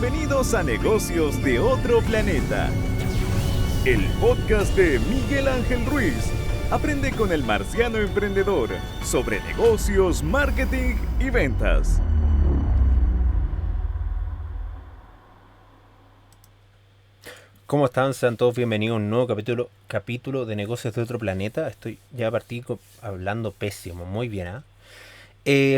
Bienvenidos a Negocios de Otro Planeta, el podcast de Miguel Ángel Ruiz. Aprende con el marciano emprendedor sobre negocios, marketing y ventas. ¿Cómo están? Sean todos bienvenidos a un nuevo capítulo de Negocios de Otro Planeta. Ya partí hablando pésimo, muy bien,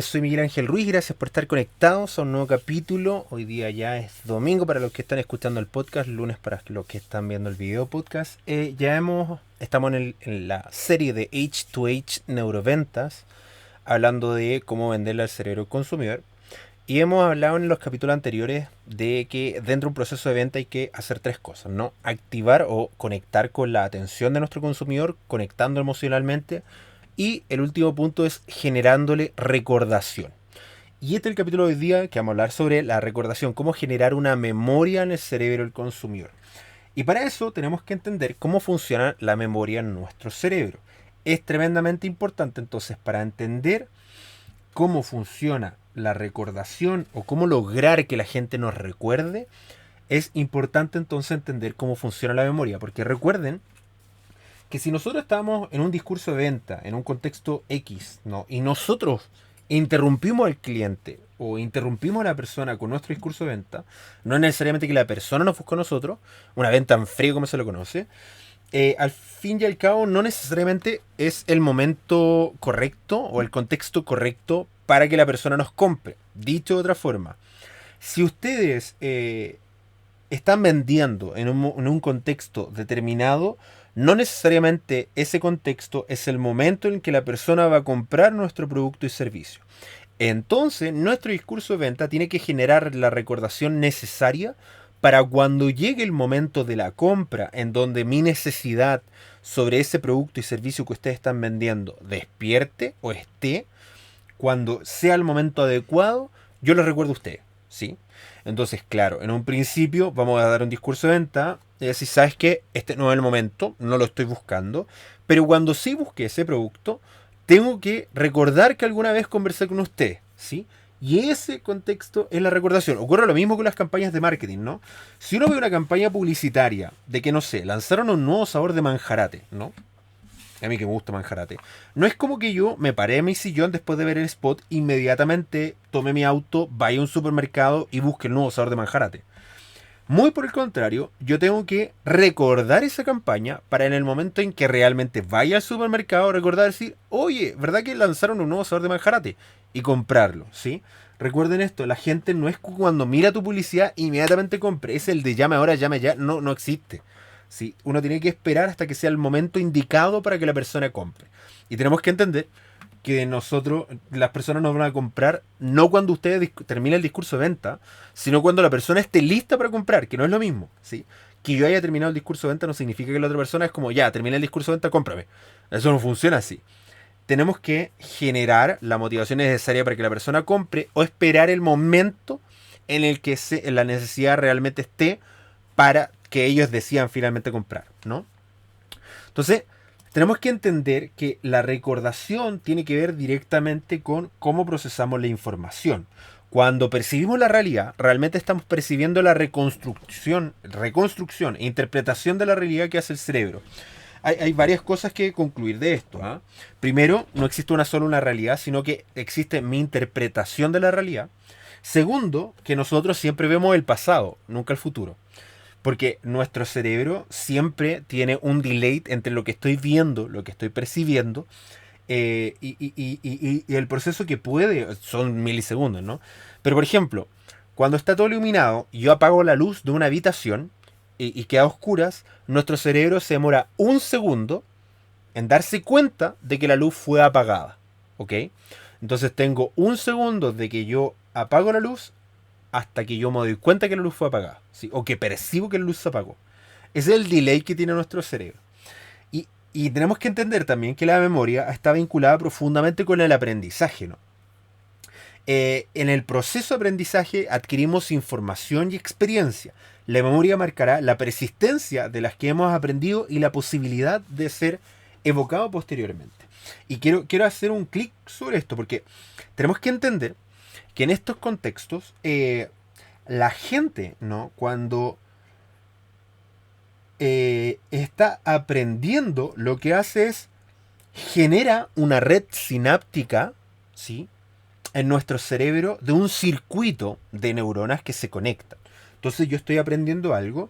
soy Miguel Ángel Ruiz, gracias por estar conectados a un nuevo capítulo. Hoy día ya es domingo para los que están escuchando el podcast, lunes para los que están viendo el video podcast. Estamos en la serie de H2H Neuroventas, hablando de cómo venderle al cerebro al consumidor. Y hemos hablado en los capítulos anteriores de que dentro de un proceso de venta hay que hacer tres cosas, ¿no? Activar o conectar con la atención de nuestro consumidor, conectando emocionalmente. Y el último punto es generándole recordación. Y este es el capítulo de hoy día que vamos a hablar sobre la recordación, cómo generar una memoria en el cerebro del consumidor. Y para eso tenemos que entender cómo funciona la memoria en nuestro cerebro. Es tremendamente importante entonces para entender cómo funciona la recordación o cómo lograr que la gente nos recuerde. Es importante entonces entender cómo funciona la memoria, porque recuerden que si nosotros estamos en un discurso de venta, en un contexto X, ¿no? Y nosotros interrumpimos al cliente o interrumpimos a la persona con nuestro discurso de venta, no es necesariamente que la persona nos busque a nosotros, una venta en frío como se lo conoce, al fin y al cabo no necesariamente es el momento correcto o el contexto correcto para que la persona nos compre. Dicho de otra forma, si ustedes están vendiendo en un contexto determinado, no necesariamente ese contexto es el momento en que la persona va a comprar nuestro producto y servicio. Entonces, nuestro discurso de venta tiene que generar la recordación necesaria para cuando llegue el momento de la compra, en donde mi necesidad sobre ese producto y servicio que ustedes están vendiendo despierte o esté, cuando sea el momento adecuado, yo les recuerdo a ustedes, ¿sí? Entonces, claro, en un principio vamos a dar un discurso de venta y decir, ¿sabes qué? Este no es el momento, no lo estoy buscando, pero cuando sí busque ese producto, tengo que recordar que alguna vez conversé con usted, ¿sí? Y ese contexto es la recordación. Ocurre lo mismo con las campañas de marketing, ¿no? Si uno ve una campaña publicitaria de que, no sé, lanzaron un nuevo sabor de manjarate, ¿no? A mí que me gusta manjarate. No es como que yo me paré en mi sillón después de ver el spot, inmediatamente tome mi auto, vaya a un supermercado y busque el nuevo sabor de manjarate. Muy por el contrario, yo tengo que recordar esa campaña para en el momento en que realmente vaya al supermercado, recordar decir, oye, ¿verdad que lanzaron un nuevo sabor de manjarate? Y comprarlo, ¿sí? Recuerden esto, la gente no es cuando mira tu publicidad inmediatamente compre, es el de llame ahora, llame ya, no existe. ¿Sí? Uno tiene que esperar hasta que sea el momento indicado para que la persona compre. Y tenemos que entender que las personas nos van a comprar no cuando usted termine el discurso de venta, sino cuando la persona esté lista para comprar, que no es lo mismo, ¿sí? Que yo haya terminado el discurso de venta no significa que la otra persona es como, ya, terminé el discurso de venta, cómprame. Eso no funciona así. Tenemos que generar la motivación necesaria para que la persona compre o esperar el momento en el que la necesidad realmente esté para que ellos decidan finalmente comprar, ¿no? Entonces, tenemos que entender que la recordación tiene que ver directamente con cómo procesamos la información. Cuando percibimos la realidad, realmente estamos percibiendo la reconstrucción e interpretación de la realidad que hace el cerebro. Hay varias cosas que concluir de esto, ¿eh? Primero, no existe una realidad, sino que existe mi interpretación de la realidad. Segundo, que nosotros siempre vemos el pasado, nunca el futuro. Porque nuestro cerebro siempre tiene un delay entre lo que estoy viendo, lo que estoy percibiendo, y el proceso que son milisegundos, ¿no? Pero por ejemplo, cuando está todo iluminado y yo apago la luz de una habitación y queda a oscuras, nuestro cerebro se demora un segundo en darse cuenta de que la luz fue apagada, ¿ok? Entonces tengo un segundo de que yo apago la luz hasta que yo me doy cuenta que la luz fue apagada, ¿sí? O que percibo que la luz se apagó. Ese es el delay que tiene nuestro cerebro. Y tenemos que entender también que la memoria está vinculada profundamente con el aprendizaje, ¿no? En el proceso de aprendizaje adquirimos información y experiencia. La memoria marcará la persistencia de las que hemos aprendido y la posibilidad de ser evocado posteriormente. Y quiero hacer un clic sobre esto porque tenemos que entender que en estos contextos La gente, ¿no? Cuando está aprendiendo, lo que hace es genera una red sináptica, ¿sí? En nuestro cerebro de un circuito de neuronas que se conectan. Entonces yo estoy aprendiendo algo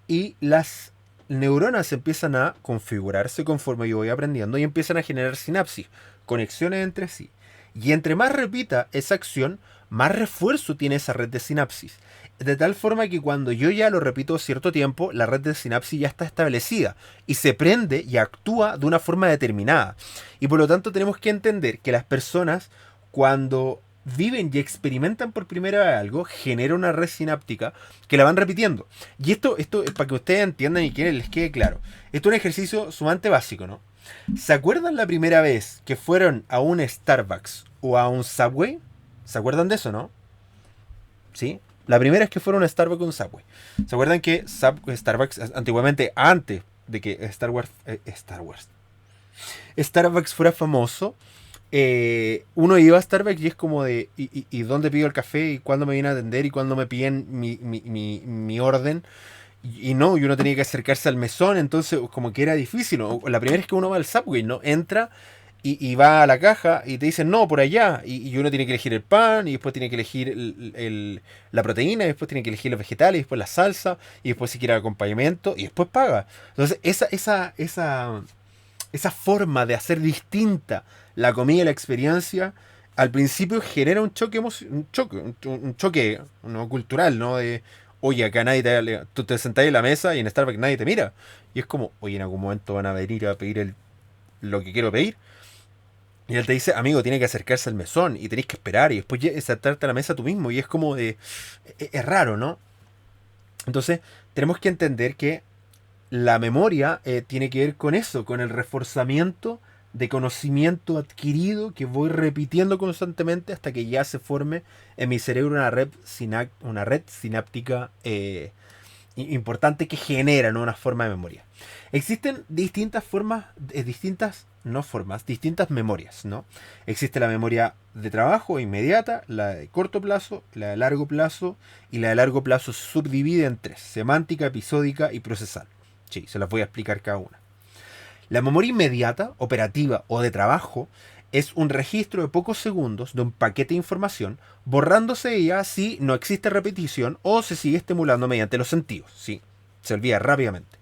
y las neuronas empiezan a configurarse conforme yo voy aprendiendo y empiezan a generar sinapsis, conexiones entre sí. Y entre más repita esa acción, más refuerzo tiene esa red de sinapsis. De tal forma que cuando yo ya lo repito cierto tiempo, la red de sinapsis ya está establecida y se prende y actúa de una forma determinada. Y por lo tanto tenemos que entender que las personas, cuando viven y experimentan por primera vez algo, genera una red sináptica que la van repitiendo. Y esto es para que ustedes entiendan y que les quede claro. Esto es un ejercicio sumamente básico, ¿no? ¿Se acuerdan la primera vez que fueron a un Starbucks o a un Subway? ¿Se acuerdan de eso, no? ¿Sí? La primera es que fueron a Starbucks o un Subway. ¿Se acuerdan que Starbucks antiguamente, antes de que Starbucks fuera famoso, uno iba a Starbucks y es como de ¿y dónde pido el café? ¿Y cuándo me viene a atender? ¿Y cuándo me piden mi orden? Y no, y uno tenía que acercarse al mesón, entonces como que era difícil, ¿no? La primera es que uno va al Subway, ¿no? Entra y va a la caja y te dicen, no, por allá. Y uno tiene que elegir el pan, y después tiene que elegir la proteína, y después tiene que elegir los vegetales, y después la salsa, y después si quiere acompañamiento, y después paga. Entonces, esa forma de hacer distinta la comida y la experiencia, al principio genera un choque, un choque ¿no? cultural, ¿no? De, oye, acá nadie tú te sentás en la mesa y en Starbucks nadie te mira. Y es como, oye, en algún momento van a venir a pedir lo que quiero pedir. Y él te dice, amigo, tiene que acercarse al mesón y tenés que esperar y después sentarte a la mesa tú mismo. Y es como de... Es raro, ¿no? Entonces, tenemos que entender que la memoria tiene que ver con eso, con el reforzamiento de conocimiento adquirido que voy repitiendo constantemente hasta que ya se forme en mi cerebro una red sináptica importante que genera, ¿no? Una forma de memoria. Existen distintas formas, distintas memorias, ¿no? Existe la memoria de trabajo inmediata, la de corto plazo, la de largo plazo, y la de largo plazo se subdivide en tres: semántica, episódica y procesal. Sí, se las voy a explicar cada una. La memoria inmediata, operativa o de trabajo es un registro de pocos segundos de un paquete de información, borrándose ella si no existe repetición o se sigue estimulando mediante los sentidos. Sí, se olvida rápidamente.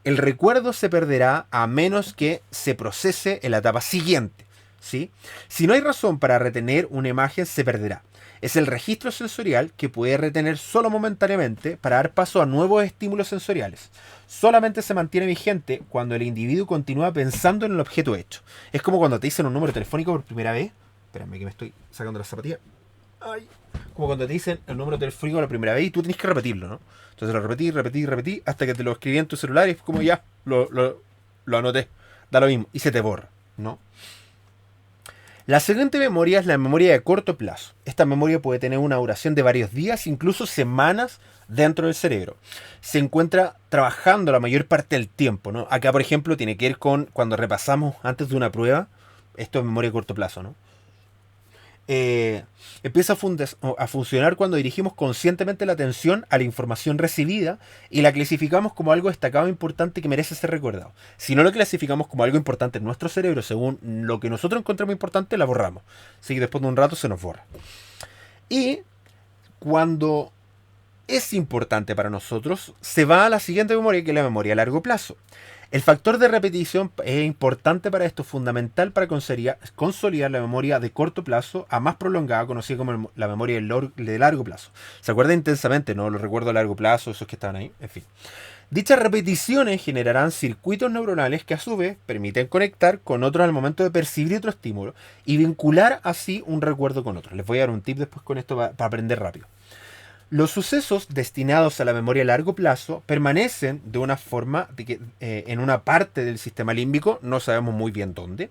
El recuerdo se perderá a menos que se procese en la etapa siguiente. ¿Sí? Si no hay razón para retener una imagen, se perderá. Es el registro sensorial que puede retener solo momentáneamente para dar paso a nuevos estímulos sensoriales. Solamente se mantiene vigente cuando el individuo continúa pensando en el objeto hecho. Es como cuando te dicen un número telefónico por primera vez. Espérame que me estoy sacando la zapatilla. Ay. Como cuando te dicen el número telefónico la primera vez y tú tenés que repetirlo, ¿no? Entonces lo repetí hasta que te lo escribí en tu celular y es como ya, lo anoté. Da lo mismo y se te borra, ¿no? La siguiente memoria es la memoria de corto plazo. Esta memoria puede tener una duración de varios días, incluso semanas dentro del cerebro. Se encuentra trabajando la mayor parte del tiempo, ¿no? Acá, por ejemplo, tiene que ver con cuando repasamos antes de una prueba. Esto es memoria de corto plazo, ¿no? Empieza a funcionar cuando dirigimos conscientemente la atención a la información recibida y la clasificamos como algo destacado e importante que merece ser recordado. Si no lo clasificamos como algo importante en nuestro cerebro, según lo que nosotros encontramos importante, la borramos. Así que después de un rato se nos borra. Y cuando es importante para nosotros, se va a la siguiente memoria, que es la memoria a largo plazo. El factor de repetición es importante para esto, fundamental para consolidar la memoria de corto plazo a más prolongada, conocida como la memoria de largo plazo. ¿Se acuerda intensamente? No, los recuerdos a largo plazo, esos que estaban ahí, en fin. Dichas repeticiones generarán circuitos neuronales que a su vez permiten conectar con otros al momento de percibir otro estímulo y vincular así un recuerdo con otro. Les voy a dar un tip después con esto para aprender rápido. Los sucesos destinados a la memoria a largo plazo permanecen de una forma de que, en una parte del sistema límbico, no sabemos muy bien dónde,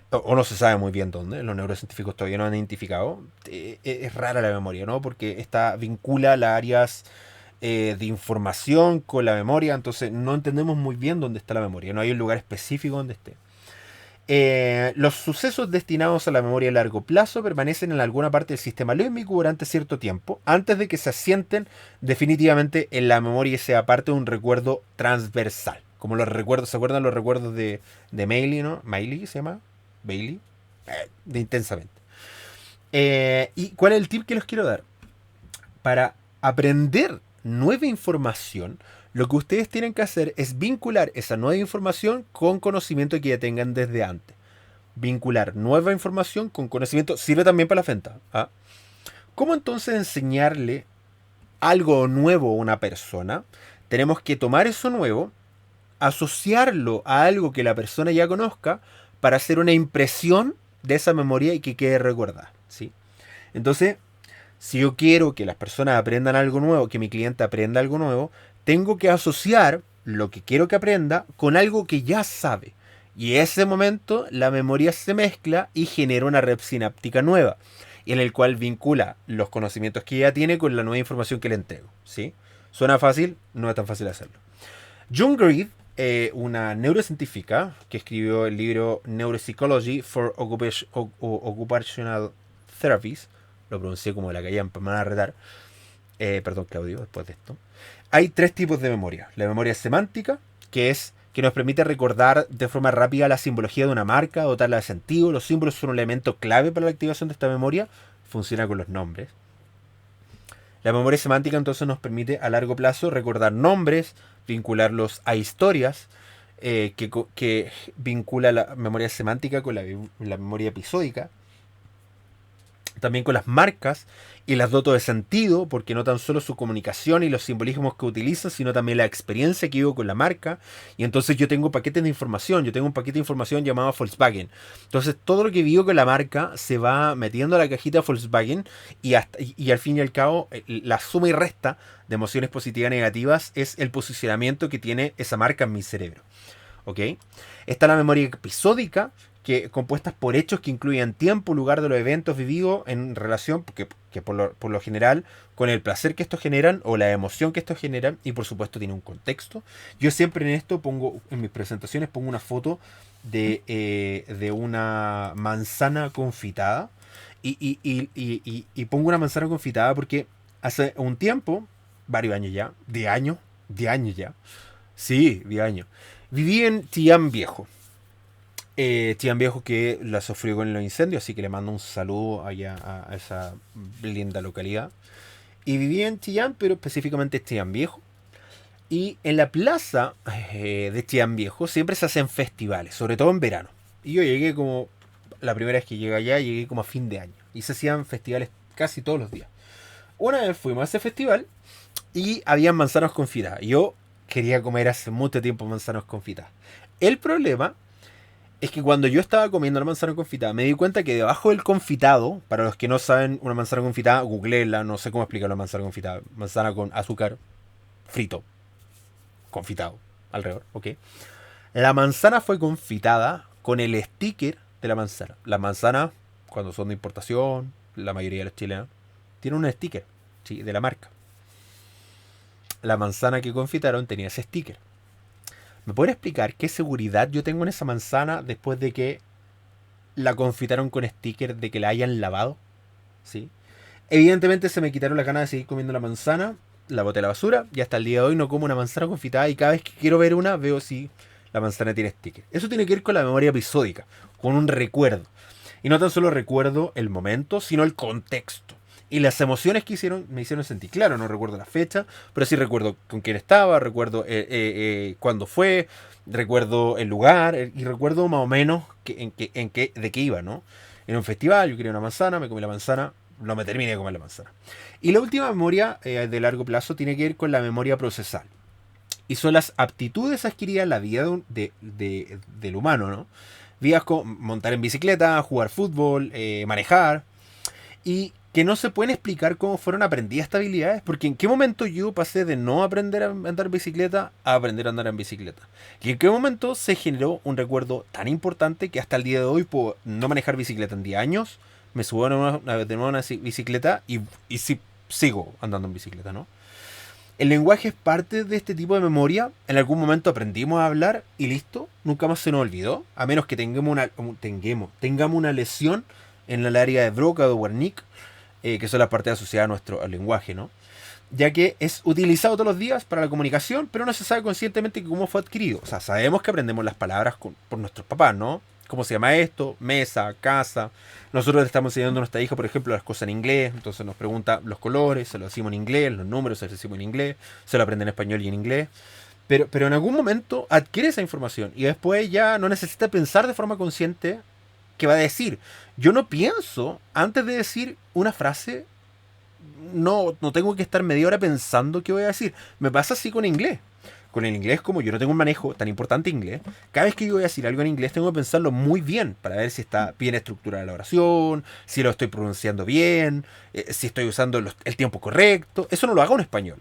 o no se sabe muy bien dónde, los neurocientíficos todavía no han identificado. Es rara la memoria, ¿no? Porque esta vincula las áreas de información con la memoria, entonces no entendemos muy bien dónde está la memoria, no hay un lugar específico donde esté. Los sucesos destinados a la memoria a largo plazo permanecen en alguna parte del sistema límbico durante cierto tiempo, antes de que se asienten definitivamente en la memoria y sea parte de un recuerdo transversal. Como los recuerdos, ¿se acuerdan los recuerdos de Bailey, no? ¿Bailey se llama? ¿Bailey? De Intensamente. ¿Y cuál es el tip que les quiero dar? Para aprender nueva información, lo que ustedes tienen que hacer es vincular esa nueva información con conocimiento que ya tengan desde antes. Vincular nueva información con conocimiento sirve también para la venta. ¿Ah? ¿Cómo entonces enseñarle algo nuevo a una persona? Tenemos que tomar eso nuevo, asociarlo a algo que la persona ya conozca para hacer una impresión de esa memoria y que quede recordada, ¿sí? Entonces, si yo quiero que las personas aprendan algo nuevo, que mi cliente aprenda algo nuevo, tengo que asociar lo que quiero que aprenda con algo que ya sabe. Y en ese momento la memoria se mezcla y genera una red sináptica nueva, en el cual vincula los conocimientos que ya tiene con la nueva información que le entrego, ¿sí? ¿Suena fácil? No es tan fácil hacerlo. June Greed, una neurocientífica que escribió el libro Neuropsychology for Occupational Therapies, lo pronuncié como la callan, me van a retar. Perdón, Claudio, después de esto. Hay 3 tipos de memoria. La memoria semántica, que es que nos permite recordar de forma rápida la simbología de una marca, dotarla de sentido. Los símbolos son un elemento clave para la activación de esta memoria. Funciona con los nombres. La memoria semántica entonces nos permite a largo plazo recordar nombres, vincularlos a historias, que vincula la memoria semántica con la memoria episódica. También con las marcas y las doto de sentido, porque no tan solo su comunicación y los simbolismos que utilizan, sino también la experiencia que vivo con la marca. Y entonces yo tengo paquetes de información, yo tengo un paquete de información llamado Volkswagen. Entonces todo lo que vivo con la marca se va metiendo a la cajita Volkswagen y al fin y al cabo la suma y resta de emociones positivas y negativas es el posicionamiento que tiene esa marca en mi cerebro. ¿Ok? Está la memoria episódica, que compuestas por hechos que incluyen tiempo, lugar de los eventos vividos en relación, que por lo general, con el placer que estos generan o la emoción que estos generan, y por supuesto tiene un contexto. Yo siempre en esto pongo, en mis presentaciones, pongo una foto de una manzana confitada, y pongo una manzana confitada porque hace un tiempo, varios años ya, de años ya, sí, de años, viví en Chillán Viejo. Chillán Viejo, que la sufrió con los incendios, así que le mando un saludo allá a esa linda localidad. Y viví en Chillán, pero específicamente en Chillán Viejo. Y en la plaza de Chillán Viejo siempre se hacen festivales, sobre todo en verano. Y yo llegué como, la primera vez que llegué allá, llegué como a fin de año. Y se hacían festivales casi todos los días. Una vez fuimos a ese festival y había manzanas confitadas. Yo quería comer hace mucho tiempo manzanas confitadas. El problema es que cuando yo estaba comiendo la manzana confitada, me di cuenta que debajo del confitado, para los que no saben una manzana confitada, googleenla, no sé cómo explicar la manzana confitada. Manzana con azúcar, frito, confitado, alrededor, ok. La manzana fue confitada con el sticker de la manzana. Las manzanas, cuando son de importación, la mayoría de los chilenos, tienen un sticker, ¿sí?, de la marca. La manzana que confitaron tenía ese sticker. ¿Me pueden explicar qué seguridad yo tengo en esa manzana después de que la confitaron con sticker de que la hayan lavado? ¿Sí? Evidentemente se me quitaron las ganas de seguir comiendo la manzana, la boté a la basura y hasta el día de hoy no como una manzana confitada y cada vez que quiero ver una veo si la manzana tiene sticker. Eso tiene que ver con la memoria episódica, con un recuerdo. Y no tan solo recuerdo el momento, sino el contexto. Y las emociones que me hicieron sentir. Claro, no recuerdo la fecha, pero sí recuerdo con quién estaba, recuerdo cuándo fue, recuerdo el lugar, y recuerdo más o menos de qué iba, ¿no? En un festival, yo quería una manzana, me comí la manzana, no me terminé de comer la manzana. Y la última memoria de largo plazo tiene que ver con la memoria procesal. Y son las aptitudes adquiridas en la vida del humano, ¿no? Vías como montar en bicicleta, jugar fútbol, manejar, y que no se pueden explicar cómo fueron aprendidas estas habilidades, porque en qué momento yo pasé de no aprender a andar en bicicleta a aprender a andar en bicicleta, y en qué momento se generó un recuerdo tan importante que hasta el día de hoy puedo no manejar bicicleta en 10 años, me subo de nuevo a una bicicleta y sigo andando en bicicleta, ¿no? El lenguaje es parte de este tipo de memoria. En algún momento aprendimos a hablar y listo, nunca más se nos olvidó, a menos que tengamos una lesión en el área de Broca o de Wernicke, que son las partes asociadas al lenguaje, ¿no? Ya que es utilizado todos los días para la comunicación, pero no se sabe conscientemente cómo fue adquirido. O sea, sabemos que aprendemos las palabras por nuestros papás, ¿no? ¿Cómo se llama esto? Mesa, casa. Nosotros le estamos enseñando a nuestra hija, por ejemplo, las cosas en inglés. Entonces nos pregunta los colores, se lo decimos en inglés, los números se lo decimos en inglés, se lo aprende en español y en inglés. Pero en algún momento adquiere esa información y después ya no necesita pensar de forma consciente qué va a decir. Yo no pienso, antes de decir una frase, no tengo que estar media hora pensando qué voy a decir. Me pasa así con inglés. Con el inglés, como yo no tengo un manejo tan importante inglés, cada vez que yo voy a decir algo en inglés tengo que pensarlo muy bien para ver si está bien estructurada la oración, si lo estoy pronunciando bien, si estoy usando el tiempo correcto. Eso no lo hago en español,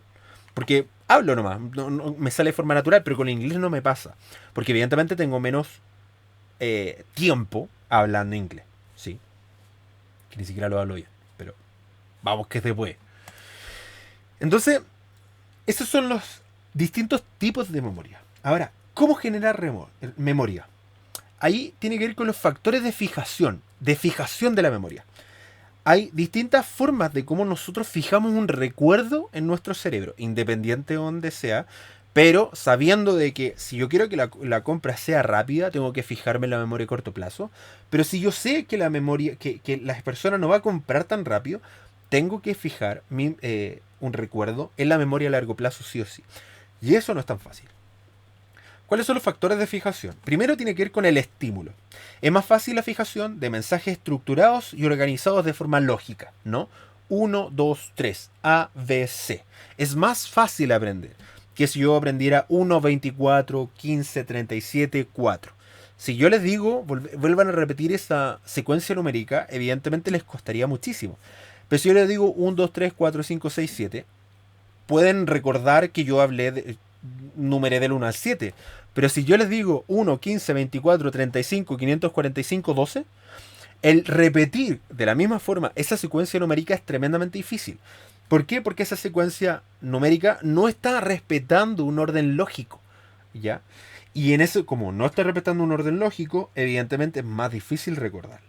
porque hablo nomás, no me sale de forma natural, pero con el inglés no me pasa, porque evidentemente tengo menos tiempo hablando inglés, ¿sí? Que ni siquiera lo hablo bien, pero vamos que se puede. Entonces, esos son los distintos tipos de memoria. Ahora, ¿cómo generar memoria? Ahí tiene que ver con los factores de fijación de la memoria. Hay distintas formas de cómo nosotros fijamos un recuerdo en nuestro cerebro, independiente de donde sea, pero sabiendo de que si yo quiero que la compra sea rápida, tengo que fijarme en la memoria a corto plazo, pero si yo sé que la memoria, que la persona no va a comprar tan rápido, tengo que fijar un recuerdo en la memoria a largo plazo sí o sí. Y eso no es tan fácil. ¿Cuáles son los factores de fijación? Primero tiene que ver con el estímulo. Es más fácil la fijación de mensajes estructurados y organizados de forma lógica, ¿no? 1, 2, 3, A, B, C. Es más fácil aprender que si yo aprendiera 1, 24, 15, 37, 4. Si yo les digo, vuelvan a repetir esa secuencia numérica, evidentemente les costaría muchísimo. Pero si yo les digo 1, 2, 3, 4, 5, 6, 7, pueden recordar que yo numeré del 1 al 7. Pero si yo les digo 1, 15, 24, 35, 545, 12, el repetir de la misma forma esa secuencia numérica es tremendamente difícil. ¿Por qué? Porque esa secuencia numérica no está respetando un orden lógico, ¿ya? Y en eso, como no está respetando un orden lógico, evidentemente es más difícil recordar.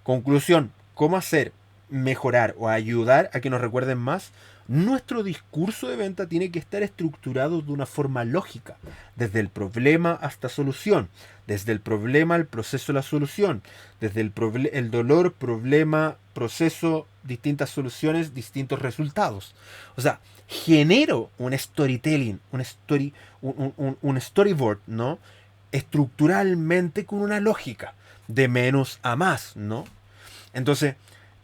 Conclusión, ¿cómo mejorar o ayudar a que nos recuerden más? Nuestro discurso de venta tiene que estar estructurado de una forma lógica, desde el problema hasta solución, desde el problema al proceso de la solución, desde el dolor, problema, proceso, distintas soluciones, distintos resultados. O sea, genero un storytelling, un storyboard, ¿no? Estructuralmente con una lógica, de menos a más, ¿no? Entonces,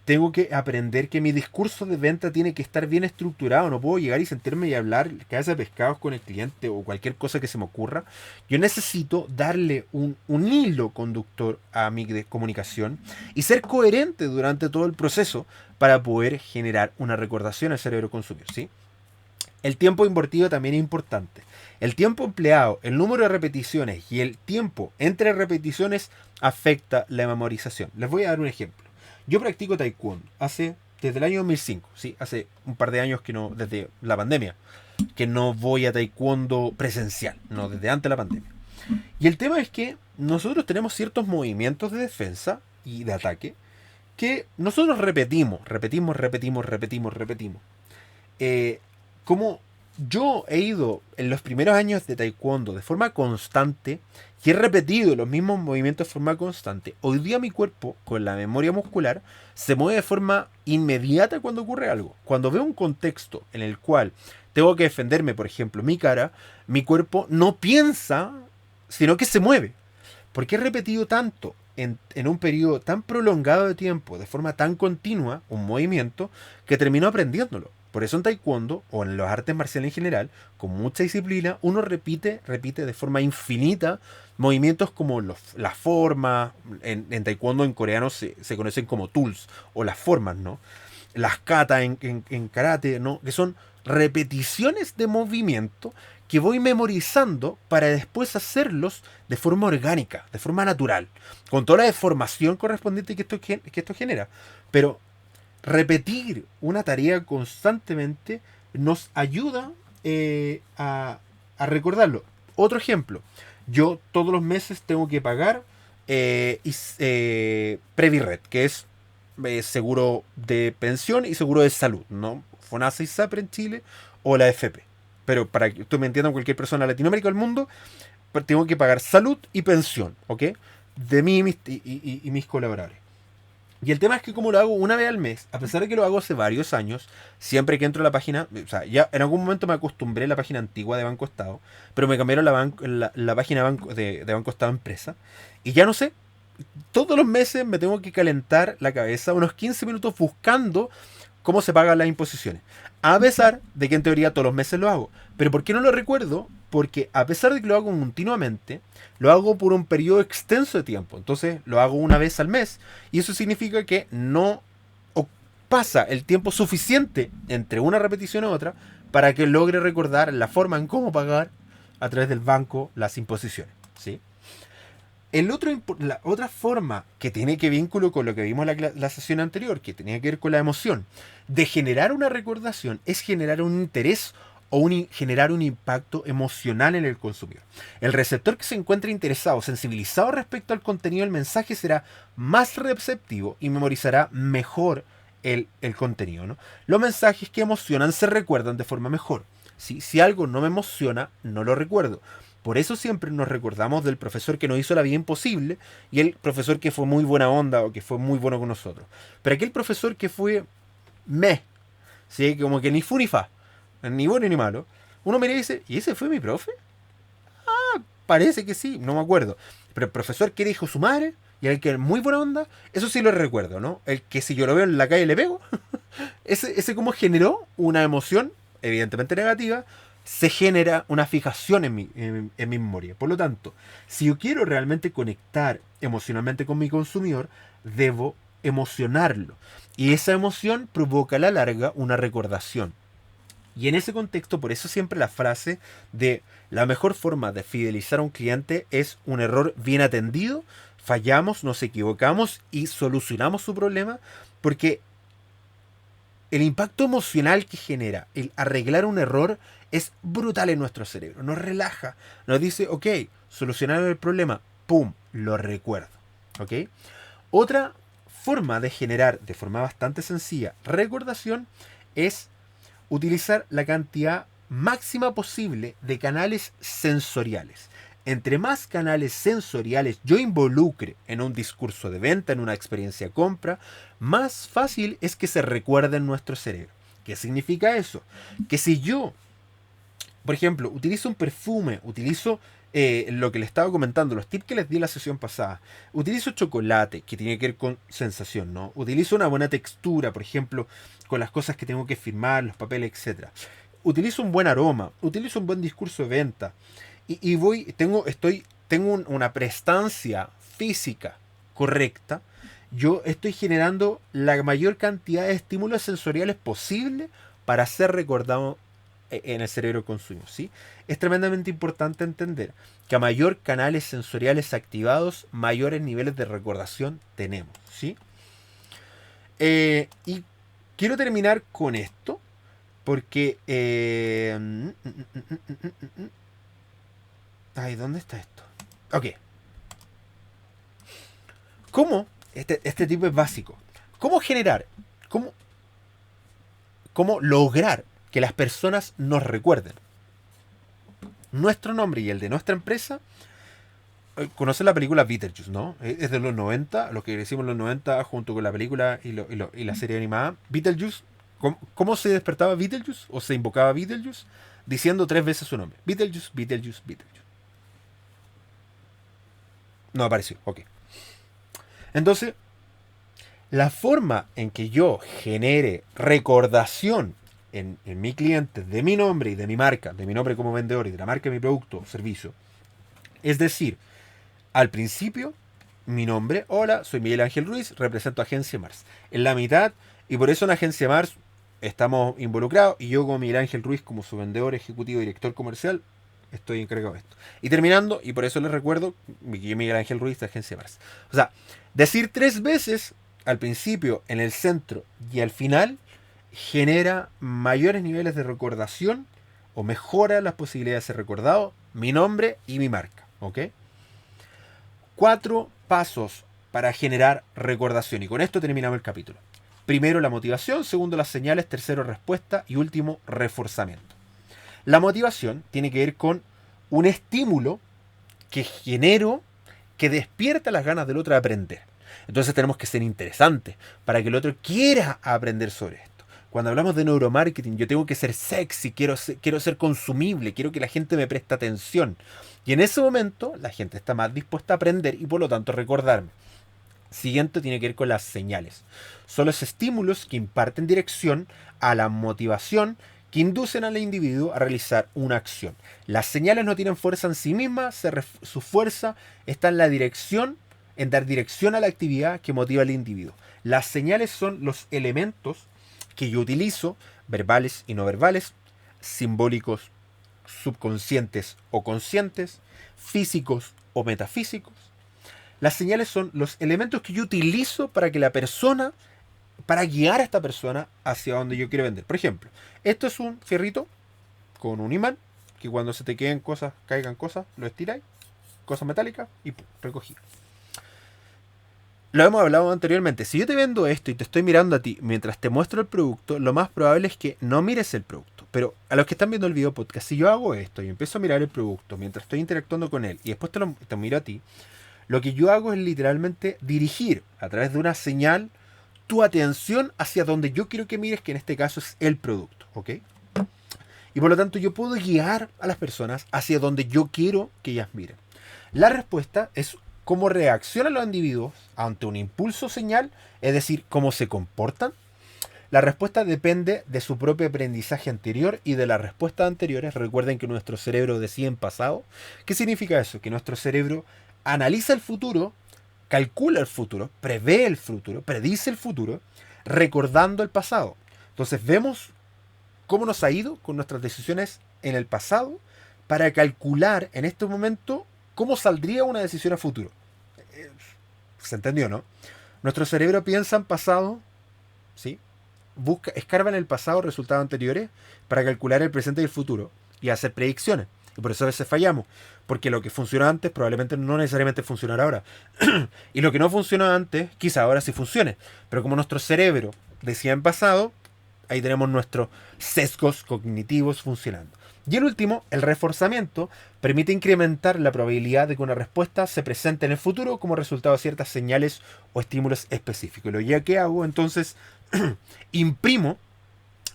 tengo que aprender que mi discurso de venta tiene que estar bien estructurado. No puedo llegar y sentarme y hablar cabeza de pescados con el cliente o cualquier cosa que se me ocurra. Yo necesito darle un hilo conductor a mi comunicación y ser coherente durante todo el proceso para poder generar una recordación al cerebro consumidor, ¿sí? El tiempo invertido también es importante. El tiempo empleado, el número de repeticiones y el tiempo entre repeticiones afecta la memorización. Les voy a dar un ejemplo. Yo practico taekwondo desde el año 2005, ¿sí? Hace un par de años que no, desde la pandemia, que no voy a taekwondo presencial, no, desde antes de la pandemia. Y el tema es que nosotros tenemos ciertos movimientos de defensa y de ataque que nosotros repetimos. Como yo he ido en los primeros años de taekwondo de forma constante y he repetido los mismos movimientos de forma constante, hoy día mi cuerpo, con la memoria muscular, se mueve de forma inmediata cuando ocurre algo. Cuando veo un contexto en el cual tengo que defenderme, por ejemplo, mi cara, mi cuerpo no piensa, sino que se mueve. Porque he repetido tanto en un periodo tan prolongado de tiempo, de forma tan continua, un movimiento, que termino aprendiéndolo. Por eso en taekwondo, o en las artes marciales en general, con mucha disciplina, uno repite de forma infinita movimientos como las formas. En taekwondo en coreano se conocen como tools, o las formas, ¿no? Las kata en karate, ¿no? Que son repeticiones de movimiento que voy memorizando para después hacerlos de forma orgánica, de forma natural, con toda la deformación correspondiente que esto genera. Pero repetir una tarea constantemente nos ayuda a recordarlo. Otro ejemplo, yo todos los meses tengo que pagar Previred, que es seguro de pensión y seguro de salud, ¿no? FONASA y SAPRE en Chile o la FP. Pero para que tú me entiendas, cualquier persona de Latinoamérica o del mundo, pues tengo que pagar salud y pensión, ¿ok? De mí y mis colaboradores. Y el tema es que como lo hago una vez al mes, a pesar de que lo hago hace varios años, siempre que entro a la página, o sea, ya en algún momento me acostumbré a la página antigua de Banco Estado, pero me cambiaron la página de Banco Estado Empresa, y ya no sé, todos los meses me tengo que calentar la cabeza unos 15 minutos buscando cómo se pagan las imposiciones. A pesar de que en teoría todos los meses lo hago. Pero ¿por qué no lo recuerdo? Porque a pesar de que lo hago continuamente, lo hago por un periodo extenso de tiempo. Entonces lo hago una vez al mes. Y eso significa que no pasa el tiempo suficiente entre una repetición y otra para que logre recordar la forma en cómo pagar a través del banco las imposiciones. ¿Sí? La otra forma que tiene que vínculo con lo que vimos en la sesión anterior, que tenía que ver con la emoción, de generar una recordación, es generar un interés o generar un impacto emocional en el consumidor. El receptor que se encuentre interesado, sensibilizado respecto al contenido del mensaje será más receptivo y memorizará mejor el contenido, ¿no? Los mensajes que emocionan se recuerdan de forma mejor. ¿Sí? Si algo no me emociona, no lo recuerdo. Por eso siempre nos recordamos del profesor que nos hizo la vida imposible y el profesor que fue muy buena onda o que fue muy bueno con nosotros. Pero aquel profesor que fue ¿sí? Como que ni fu ni fa, ni bueno ni malo, uno mira y dice, ¿y ese fue mi profe? Parece que sí, no me acuerdo. Pero el profesor que dijo su madre y el que es muy buena onda, eso sí lo recuerdo, ¿no? El que si yo lo veo en la calle le pego, ese como generó una emoción, evidentemente negativa, se genera una fijación en mi memoria. Por lo tanto, si yo quiero realmente conectar emocionalmente con mi consumidor, debo emocionarlo. Y esa emoción provoca a la larga una recordación. Y en ese contexto, por eso siempre la frase de la mejor forma de fidelizar a un cliente es un error bien atendido, fallamos, nos equivocamos y solucionamos su problema, porque el impacto emocional que genera el arreglar un error es brutal en nuestro cerebro. Nos relaja, nos dice, ok, solucionaron el problema, pum, lo recuerdo. ¿Ok? Otra forma de generar de forma bastante sencilla recordación es utilizar la cantidad máxima posible de canales sensoriales. Entre más canales sensoriales yo involucre en un discurso de venta, en una experiencia de compra, más fácil es que se recuerde en nuestro cerebro. ¿Qué significa eso? Que si yo, por ejemplo, utilizo un perfume, utilizo lo que les estaba comentando, los tips que les di en la sesión pasada, utilizo chocolate, que tiene que ver con sensación, ¿no? Utilizo una buena textura, por ejemplo, con las cosas que tengo que firmar, los papeles, etc. Utilizo un buen aroma, utilizo un buen discurso de venta, tengo una prestancia física correcta, yo estoy generando la mayor cantidad de estímulos sensoriales posible para ser recordado en el cerebro del consumidor, ¿sí? Es tremendamente importante entender que a mayor canales sensoriales activados, mayores niveles de recordación tenemos, ¿sí? Y quiero terminar con esto, porque ay, ¿dónde está esto? Ok. ¿Cómo? Este tipo es básico. ¿Cómo generar? ¿Cómo lograr que las personas nos recuerden nuestro nombre y el de nuestra empresa? ¿Conocen la película Beetlejuice, no? Es de los 90, lo que decimos los 90 junto con la película y la serie animada. Beetlejuice, ¿cómo se despertaba Beetlejuice? ¿O se invocaba Beetlejuice? Diciendo 3 veces su nombre. Beetlejuice, Beetlejuice, Beetlejuice. No apareció, ok. Entonces, la forma en que yo genere recordación en mi cliente de mi nombre y de mi marca, de mi nombre como vendedor y de la marca de mi producto o servicio, es decir, al principio, mi nombre, hola, soy Miguel Ángel Ruiz, represento a Agencia Mars. En la mitad, y por eso en Agencia Mars estamos involucrados, y yo como Miguel Ángel Ruiz, como su vendedor ejecutivo y director comercial, estoy encargado de esto. Y terminando, y por eso les recuerdo, Miguel Ángel Ruiz de Agencia Mars. O sea, decir 3 veces al principio, en el centro y al final, genera mayores niveles de recordación o mejora las posibilidades de ser recordado, mi nombre y mi marca. ¿Ok? 4 pasos para generar recordación. Y con esto terminamos el capítulo. Primero, la motivación. Segundo, las señales. Tercero, respuesta. Y último, reforzamiento. La motivación tiene que ver con un estímulo que genero, que despierta las ganas del otro de aprender. Entonces tenemos que ser interesantes para que el otro quiera aprender sobre esto. Cuando hablamos de neuromarketing, yo tengo que ser sexy, quiero ser consumible, quiero que la gente me preste atención. Y en ese momento la gente está más dispuesta a aprender y por lo tanto recordarme. Siguiente tiene que ver con las señales. Son los estímulos que imparten dirección a la motivación que inducen al individuo a realizar una acción. Las señales no tienen fuerza en sí mismas, su fuerza está en la dirección, en dar dirección a la actividad que motiva al individuo. Las señales son los elementos que yo utilizo, verbales y no verbales, simbólicos, subconscientes o conscientes, físicos o metafísicos. Las señales son los elementos que yo utilizo para guiar a esta persona hacia donde yo quiero vender. Por ejemplo, esto es un fierrito con un imán, que cuando se te caigan cosas, lo estiráis, cosas metálicas y ¡pum!, recogido. Lo hemos hablado anteriormente. Si yo te vendo esto y te estoy mirando a ti mientras te muestro el producto, lo más probable es que no mires el producto. Pero a los que están viendo el video podcast, si yo hago esto y empiezo a mirar el producto mientras estoy interactuando con él y después te miro a ti, lo que yo hago es literalmente dirigir a través de una señal tu atención hacia donde yo quiero que mires, que en este caso es el producto, ¿ok? Y por lo tanto yo puedo guiar a las personas hacia donde yo quiero que ellas miren. La respuesta es cómo reaccionan los individuos ante un impulso señal, es decir, cómo se comportan. La respuesta depende de su propio aprendizaje anterior y de las respuestas anteriores. Recuerden que nuestro cerebro decide en pasado. ¿Qué significa eso? Que nuestro cerebro analiza el futuro, calcula el futuro, prevé el futuro, predice el futuro, recordando el pasado. Entonces vemos cómo nos ha ido con nuestras decisiones en el pasado para calcular en este momento cómo saldría una decisión a futuro. ¿Se entendió, no? Nuestro cerebro piensa en pasado, ¿sí? Escarba en el pasado resultados anteriores para calcular el presente y el futuro y hacer predicciones. Y por eso a veces fallamos, porque lo que funcionó antes probablemente no necesariamente funcionará ahora. Y lo que no funcionó antes, quizá ahora sí funcione. Pero como nuestro cerebro decía en pasado, ahí tenemos nuestros sesgos cognitivos funcionando. Y el último, el reforzamiento, permite incrementar la probabilidad de que una respuesta se presente en el futuro como resultado de ciertas señales o estímulos específicos. Y lo ya que hago, entonces, imprimo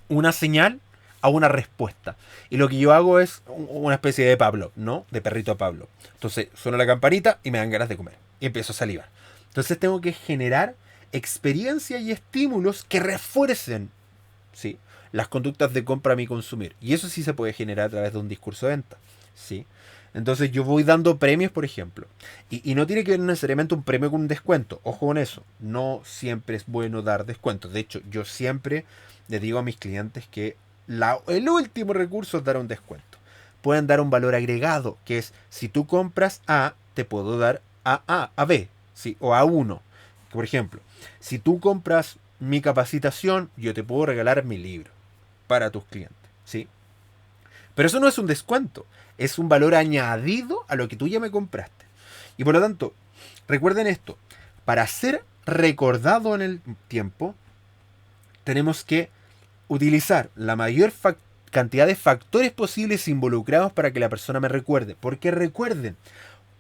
una señal a una respuesta. Y lo que yo hago es una especie de Pavlov, ¿no? De perrito a Pavlov. Entonces, suena la campanita y me dan ganas de comer. Y empiezo a salivar. Entonces tengo que generar experiencia y estímulos que refuercen, ¿sí?, las conductas de compra a mi consumir. Y eso sí se puede generar a través de un discurso de venta, ¿sí? Entonces yo voy dando premios, por ejemplo. Y no tiene que ver necesariamente un premio con un descuento. Ojo con eso. No siempre es bueno dar descuentos. De hecho, yo siempre les digo a mis clientes que el último recurso es dar un descuento. Pueden dar un valor agregado, que es, si tú compras A, te puedo dar a B, ¿sí?, o A1. Por ejemplo, si tú compras mi capacitación, yo te puedo regalar mi libro para tus clientes, ¿sí? Pero eso no es un descuento, es un valor añadido a lo que tú ya me compraste. Y por lo tanto, recuerden esto, para ser recordado en el tiempo, tenemos que utilizar la mayor cantidad de factores posibles involucrados para que la persona me recuerde. Porque recuerden,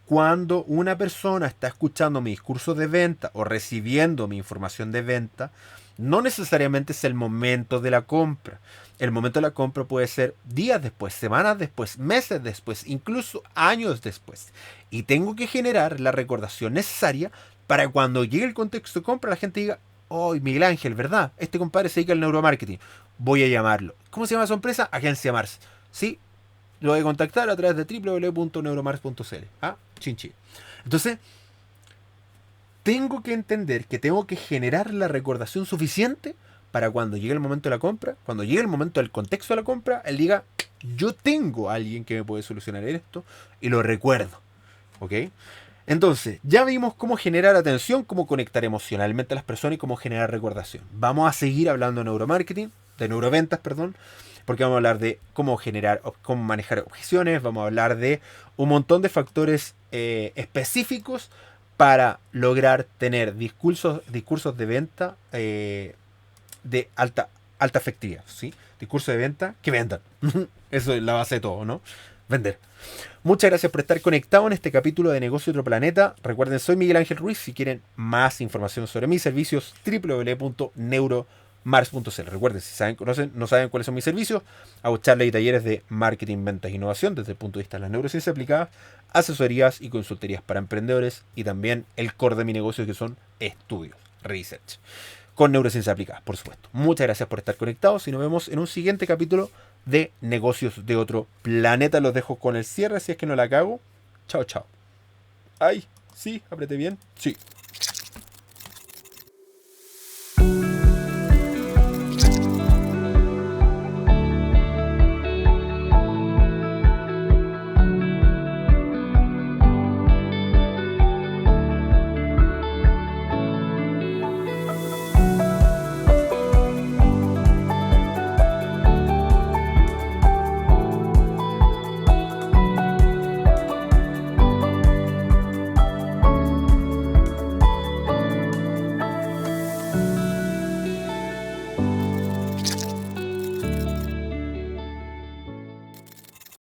cuando una persona está escuchando mi discurso de venta o recibiendo mi información de venta, no necesariamente es el momento de la compra. El momento de la compra puede ser días después, semanas después, meses después, incluso años después. Y tengo que generar la recordación necesaria para cuando llegue el contexto de compra, la gente diga, oh, Miguel Ángel, ¿verdad? Este compadre se dedica al neuromarketing. Voy a llamarlo. ¿Cómo se llama su empresa? Agencia Mars. Sí, lo voy a contactar a través de www.neuromars.cl. Ah, chinchi. Entonces, tengo que entender que tengo que generar la recordación suficiente para cuando llegue el momento de la compra, cuando llegue el momento del contexto de la compra, él diga, yo tengo a alguien que me puede solucionar esto y lo recuerdo. ¿Ok? Entonces, ya vimos cómo generar atención, cómo conectar emocionalmente a las personas y cómo generar recordación. Vamos a seguir hablando de neuromarketing, de neuroventas, perdón, porque vamos a hablar de cómo cómo manejar objeciones, vamos a hablar de un montón de factores específicos para lograr tener discursos de venta de alta efectividad, ¿sí? Discursos de venta que vendan. Eso es la base de todo, ¿no? Vender. Muchas gracias por estar conectado en este capítulo de Negocio de Otro Planeta. Recuerden, soy Miguel Ángel Ruiz. Si quieren más información sobre mis servicios, www.neuromars.cl. Recuerden, si no saben cuáles son mis servicios, hago charlas y talleres de marketing, ventas e innovación desde el punto de vista de las neurociencias aplicadas, asesorías y consultorías para emprendedores y también el core de mi negocio, que son estudios, research, con neurociencias aplicadas, por supuesto. Muchas gracias por estar conectados y nos vemos en un siguiente capítulo de Negocios de Otro Planeta. Los dejo con el cierre si es que no la cago. Chao, chao. Ay, sí, apreté bien. Sí.